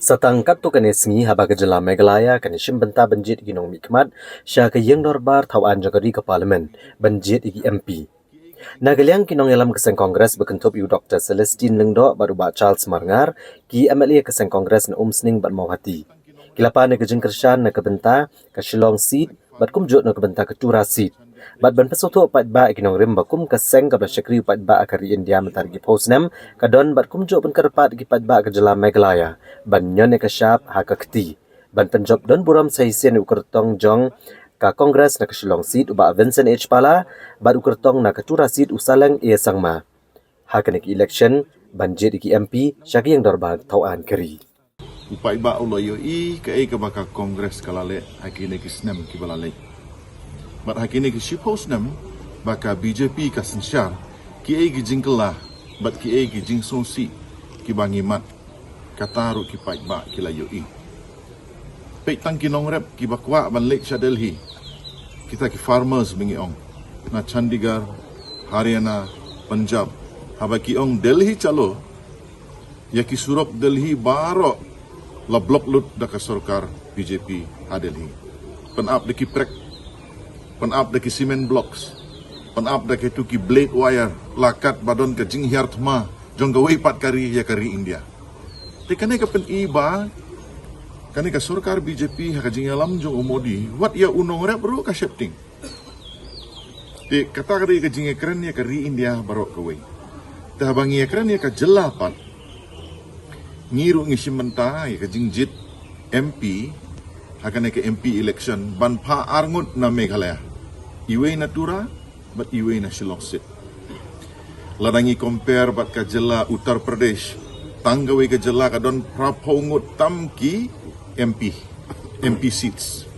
Satangkat tu kene sengi haba kejela Meghalaya kene shimbenta banjit ginong mikmat sya ke yeng norbar thawan jagari ke parlimen banjit igi MP. Nagaliang kinong yalam keseng kongres bekentup yu Dr. Celestine Lengdo baru ba Charles Marngar ki MLA keseng kongres na umsning bat mauhati. Kilapa ne kejeng kershan na kebenta ke Shillong seat bat kumjut na kebenta ke Tura seat. Bat ban pesoto pat ba kinong rim bakum keseng kabla syakri pat ba akari India mentar gi posnem kadon bat kumjut ban kerpat gi pat ba kejela Meghalaya ban nyon ke syap ha ke keti. Ban penjob don buram sahisien ukertong jong ka kongres na ke Shillong seat uba Vincent H. Pala bat ukertong na ke Tura seat usaleng ia sangma. Ha kene ki election banjit iki MP syaki yang dorban tauan keri. Upai ba ulo yo I ke ka baka kongres kalale hakine ki snem ki balale. Bat hakine ki ship house nem baka BJP ka sensyar ki ki jingkela bat ki ki jing sonsi ki bangimat kataru ki pai ba ki la yo I. Pei tang ki nong rep ki bakwa ban Lake Delhi. Kita ki farmers bingi ong na Chandigarh, Haryana, Punjab. Haba ki ong Delhi chalo ya ki surop Delhi baro la blok lut da ka sarkar BJP ha Delhi. Pen up de ki prek, pen up de ki cement blocks, pen up de ki tu ki blade wire lakat badon ke jing hiar thma jong gawai pat kari ya kari India. Te kane ka pen iba kane ka sarkar BJP ha ka jing alam jong umodi wat ya unong rap ru ka shifting. Te kata kari ka jing ekran ya kari India barok kawai. Te habangi ekran ya ka jelapat ngiru ngisi menta ya ke jingjit MP hakane ke MP election ban pha arngut na Meghalaya iwe na Tura bat iwe na Shillong seat ladangi compare bat ka jela Uttar Pradesh tanggawe ke jela ka don prapongut tamki MP seats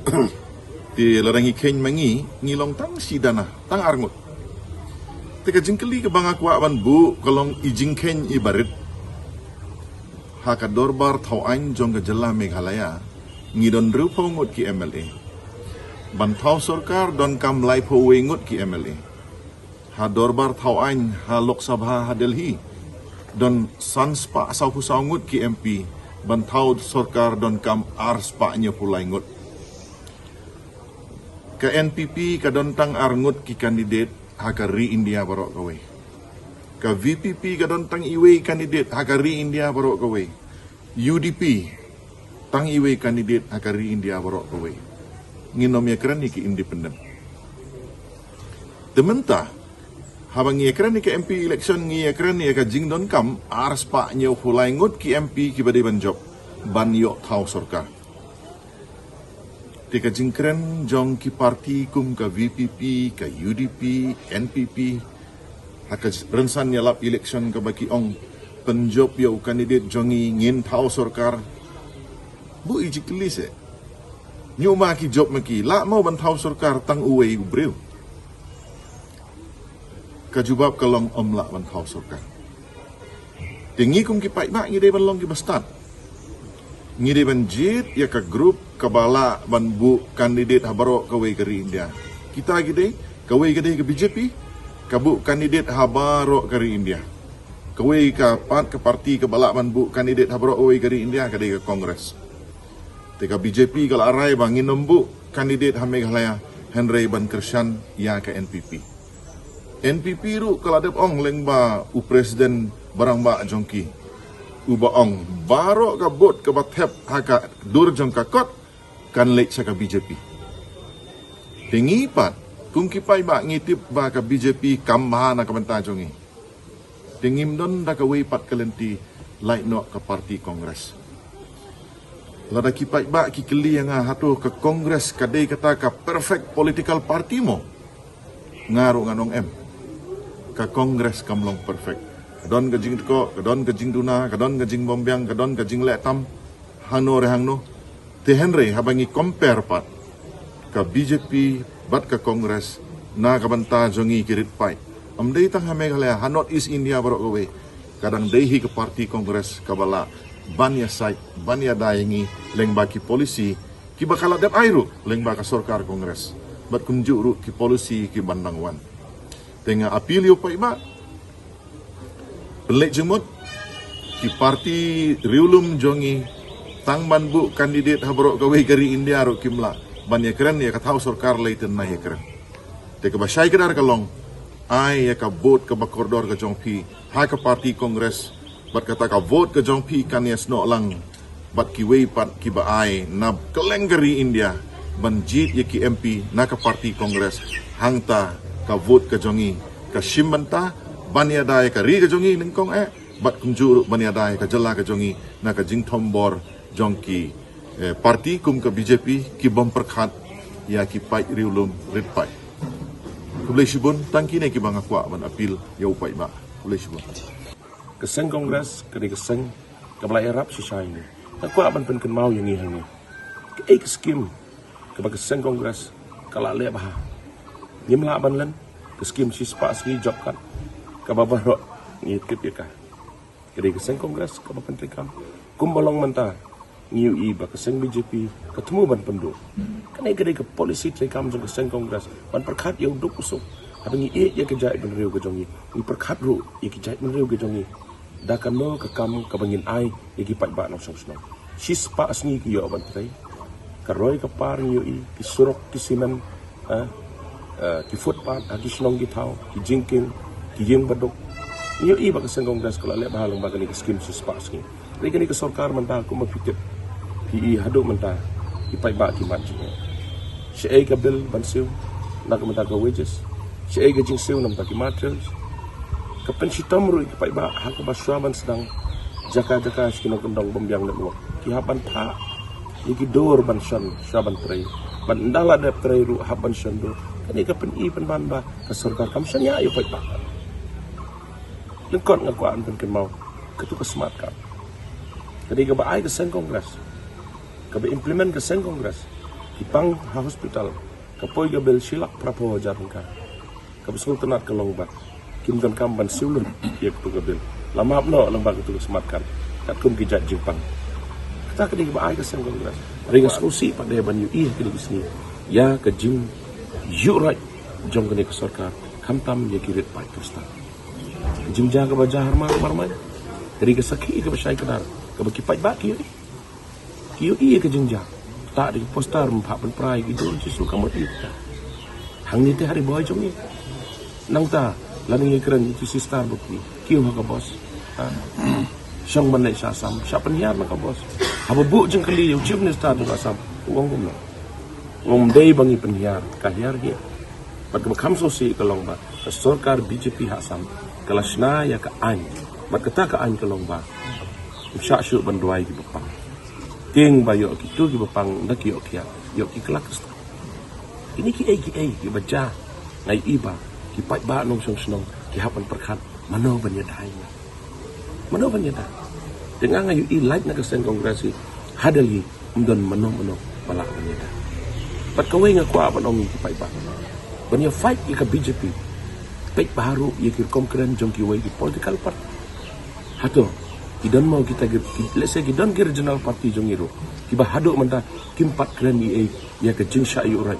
ti ladangi ken mangi ngilong tang sidana tang arngut te ka jingkeli ke bangakwa ban bu kolong ijing ken ibarit haka dorbar thawan jong ke jela Meghalaya ngidon rupo ngut ki MLA ban thau sarkar don kam lai pho we ngut ki MLA ha dorbar thawan ha Lok Sabha ha Delhi don sanspa sau pu sau ngut ki MP ban thau sarkar don kam arspa nyo pulai ngut ke NPP ka don tang arngut ki kandidat ha ka ri India barok kawe ka VPP kadon tang iwe kandidat hakari India barok kawe UDP tang iwe kandidat hakari India barok kawe nginom ya kran ki independent dementa habang ya kran ki MP election ngi ya kran ya ka jingdon kam arspa nyo hulai ngut ki MP ki bade banjob ban yo thau sarkar tika jingkran jong ki parti kum ka VPP ka UDP NPP haka rensan yalap election ke baki ong penjob yo kandidat jongi ngin thau sarkar bu ijikli se nyuma ki job maki la mau ban thau sarkar tang uwe ubreu kajubab kalong omla ban thau sarkar tingi kum ki pai ba ngide ban long ki bastat ngide ban jit ya ka grup kabala ban bu kandidat habaro kawe kari India kita gide kawe gide ke BJP kabu kandidat habaro kari India kawai ka pat ke parti ke balak man bu kandidat habaro kawai kari India kadai ke kongres teka BJP kala arai bangin nombu kandidat ha Meghalaya Henry ban Kershan ya ke NPP ru kala dep ong leng ba u presiden barang ba jongki uba ong baro ka bot ke bathep ha ka dur jong ka kot kan lek sa ka BJP tingi pat kung kipai ba ngitip ba ka BJP kamha na kamanta jongi tingim don da ka way pat kalenti lai no ka parti kongres lada kipai ba ki keli nga hatu ka kongres kadai kata ka perfect political party mo ngaru nganong ka kongres kamlong perfect kadon ka jing ko kadon ka jing duna kadon ka jing bombyang kadon ka jing letam hano rehangno te Henry habangi compare pat ka BJP bat ka kongres na kabanta jongi kirit pai amdei tang ha Meghalaya ha North East India barok kawe kadang dehi ke parti kongres kabala banya site banya dayangi leng baki polisi ki bakala dep airu leng baka sarkar kongres bat kunju ru ki polisi ki bandangwan tenga apilio pai ba pelek jemut ki parti riulum jongi tang ban bu kandidat habrok gawe gari India ro kimla ban ya keren ya ka thau sarkar leitin na ya keren te ka basai kedar kalong ai ya ka vote ka bakordor ka jongpi ha ka parti kongres bat kata ka vote ka jongpi kan ya sno lang bat ki wei pat ki ba ai na keleng gari India ban jit ya ki MP na ka parti kongres hangta ka vote ka jongi ka shimbanta ban ya dai ka ri ka jongi ningkong bat kunjuru ban ya dai ka jala ka jongi na ka jing thombor jongki parti kum ke BJP ki bom perkhat ya ki pai riulum rit pai kulai shibun tangki ne ki bang akwa ban apil ya upai ba kulai shibun keseng kongres kini keseng kebalai Arab sisai ni akwa ban pen mau yang ni hang ni ke skim ke keseng kongres kala le bah nyimla ban len ke skim si spa ski job kan ke babah ro ni kip ya ka kini keseng kongres ke pen kam kum bolong mentah New I ba keseng BJP ketemu ban pendu kan gede ke polisi trekam jong keseng kongres ban perkhat yang duk usuk abang i ya kejai ban riu ke jongi i perkhat ru i kejai ban riu ke jongi da kan no ke kam ke bangin ai i ki pai ba no song song sis pa asni ki yo ban trai ka roi ke par New I ki surok ki simen ki footpath ki snong ki thau ki jingking ki yeng baduk New I ba keseng kongres kala le ba halong ba kan ki skim sis pa asni Lagi ke sarkar mentah aku mempikir PI haduk mentah ipai ba ki mat jing syai ka bil bansiu nak mentah ka wages syai ka jing siu nam ta ki materials ka pensitam ru ipai ba hak ba swaban sedang jaka skino kendong bombyang net wak ki haban tha iki dor ban shan swaban trai ban ndala dep trai ru haban shan do kani ka pen I pen ban ba ka sarkar kam sanya ipai ba lengkot ngakuan pen mau ketu ka smart ka Jadi ke baai ke seng kongres, ke implement ke seng kongres, ipang ha hospital, ke poi ke bel silak prapo jarang ka, ke sultanat ke longbat, kim kan kamban siulun, ya ke tu ke bel, lama no lembag ke tu sematkan, kat kum kijat jingpang. Kita ke baai ke seng kongres, ringa solusi pada ban yu ke di sini, ya ke jing yurat jong ke sarkar, kamtam ya kirit pai kristal. Jing jaga bajah harman, dari ke saki ke basai kedar. Kalau kipai bak kiyo iya ke jengjang tak di poster empat penperai gitu justru kamu itu hang ni hari boy jong ni nang ta laning keren itu si star bukti kiyo ka bos syang banai sasam siapa niar ka bos apa bu jeng kali yu chip ni star tu asam uang gum ngom dei bangi penhiar kahiar dia pat ke kam so si kalong ba ke sarkar BJP hasam kelasna ya ka an bat kata ka an kalong ba Syak syuk banduai ki bepang ting bayo ki tu ki bepang nak yo kia yo ki kelak ini ki baca ngai iba ki pai ba nong song snong ki hapan perkhat mano ban yadai dengan ngayu I like nak keseng kongresi hadali umdon mano balak ban yadai pat kawai ngakwa ban ong ki pai ba ban ya fight ki ka BJP pek baru ye ki konkren jong ki wai ki political part hato Kidan mau kita let's say kidan ki regional party jong iro kiba haduk mentah kimpat keren ni ya ke jing sya urat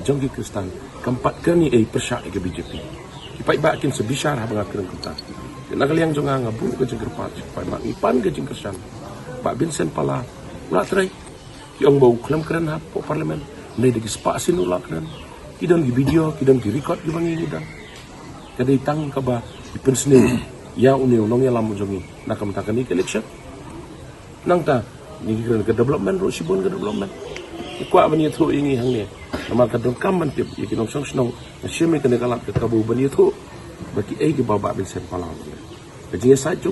jong ki kristan keempat keren ni persyak ke BJP kipai ba kin sebisar ha bang keren kita nak liang jong ngabu ke jing kerpat pai mak ipan ke jing kristan Pak Vincent pala ulah trai yang bau klaim keren ha po parlimen nei de spa sin ulah keren kidan ki video kidan ki record ki bangi kidan kadai tang ka ba ipen sne ya uniu nong ya lamu jongi nak mentakan ni election nang ta ni kira ke development ro sibon ke development kwa bani thu ingi hang ni nama ka dong kam man tip ye kinong song snong na shime ke kalap ke kabu bani thu baki ke baba bin sen palau ke jinga sa chu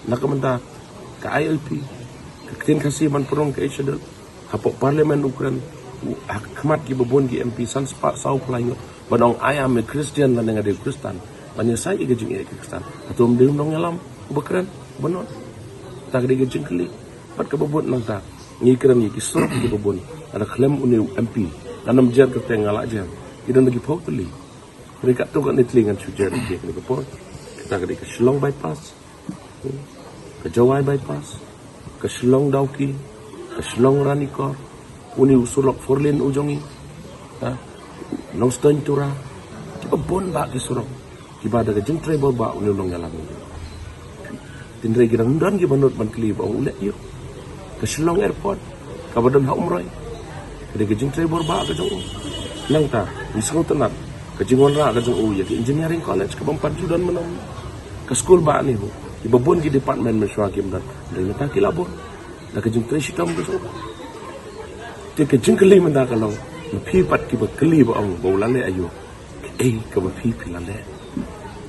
nak menta ka ILP ke tin kasih man prong ke ishadal kapok parlimen ukran khmat ki bobon ki MP san spa sau pelayo banong ayam me Christian lan ngade Kristen banyak saya gejeng ke Kristen atau mendem nong nyalam ubakran benon tak ada gejeng kali pat kebobon nang ta ngi kran ni kisor ki bobon ada klaim uniu MP tanam jar ke tengal aja idan lagi pok teli mereka tu kan nitlingan sujar dia ni kepor kita ke Shillong bypass ke Jawai bypass ke Shillong Dauki ke Shillong Ranikor uniu sulok forlin ujongi nong stone tura kebon ba ki surok kiba daga jeng tribal ba uniu nong yalam tindre girang dan ki banut ban kli ba ulet yo ke Shillong Airport, ke Badan Umroy, ke Jing Trevor Ba ke Jong, nang ta, misal tenat, ke Jingon Ra ke Jong ya ke Engineering College ke Bampan Sudan menang, ke school ba ni ho, di babon di department Meswakim dan dari mata kilabon, dah ke Jing Tresitam ke Jong, ke Jing Keli menda kalau, pi pat ki ba keli ba ang bawlale ayo, ke ba pi pilale,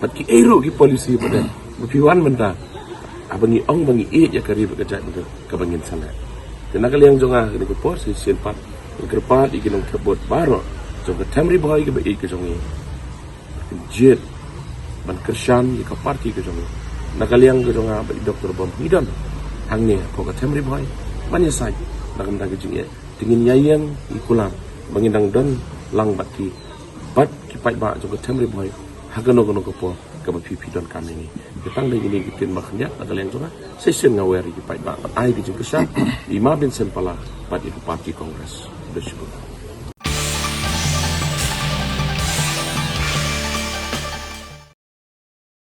pat ki ero ki polisi pada, pi wan menda. Abangi ong bangi ya kari bekerja itu kebangin sana. Kena kali yang jonga ni ko pos si pat kerpat ikinong terbot baro jong Tamri boy ke ke jongi. Jet ban kershan ke parti ke jongi. Nakali yang ke jonga ba doktor bom hidan. Hangni ko ke Tamri boy banyak sai nakam dag jing dingin yayang ikulang bangindang don lang bati bat ki pai ba jong Tamri boy hagano gono ko po ke pipi don kami ni. Ketang dengan ini kita maknya adalah yang juga session ngawari di pai ba ai di jengkesa 5 bin sempala pada parti kongres bersyukur.